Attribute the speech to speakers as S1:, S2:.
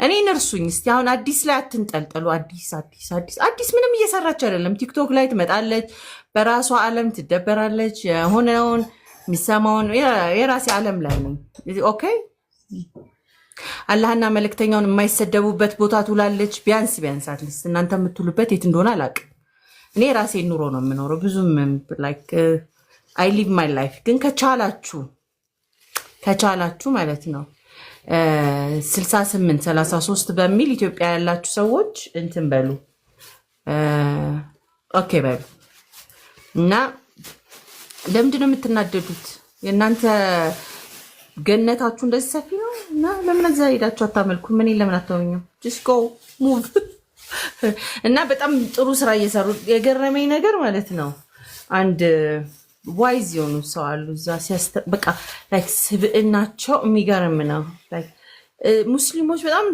S1: እኔ ነርሱኝ እስቲ አሁን አዲስ ላይ አትንጠልጠሉ። አዲስ ምንም እየሰራች አይደለም። ቲክቶክ ላይ ትመጣለች፣ በራሷ ዓለም ትደበራለች። የሆነውን የሚሰማውን የራሴ ዓለም ላይ ነኝ። ኦኬ አላህና መልእክተኛውን የማይሰደቡበት ቦታ ትውላለች። ቢያንስ አትሊስት እናንተ የምትውሉበት የት እንደሆነ አላውቅም። እኔ ራሴ ኑሮ ነው የምኖረው። ብዙም ላይክ አይ ሊቭ ማይ ላይፍ። ግን ከቻላችሁ ማለት ነው 6833 በሚል ኢትዮጵያ ያላችሁ ሰዎች እንትን በሉ ኦኬ በሉ እና ለምንድን ነው የምትናደዱት? የእናንተ ገነታችሁ እንደዚህ ሰፊ ነው እና ለምን እዛ ሄዳችሁ አታመልኩ? ምን ለምን አታወኙ? ጀስት ጎ ሙቭ እና በጣም ጥሩ ስራ እየሰሩ የገረመኝ ነገር ማለት ነው አንድ ዋይዝ የሆኑ ሰው አሉ እዛ በቃ ላይክ ስብዕናቸው የሚገርም ነው። ሙስሊሞች በጣም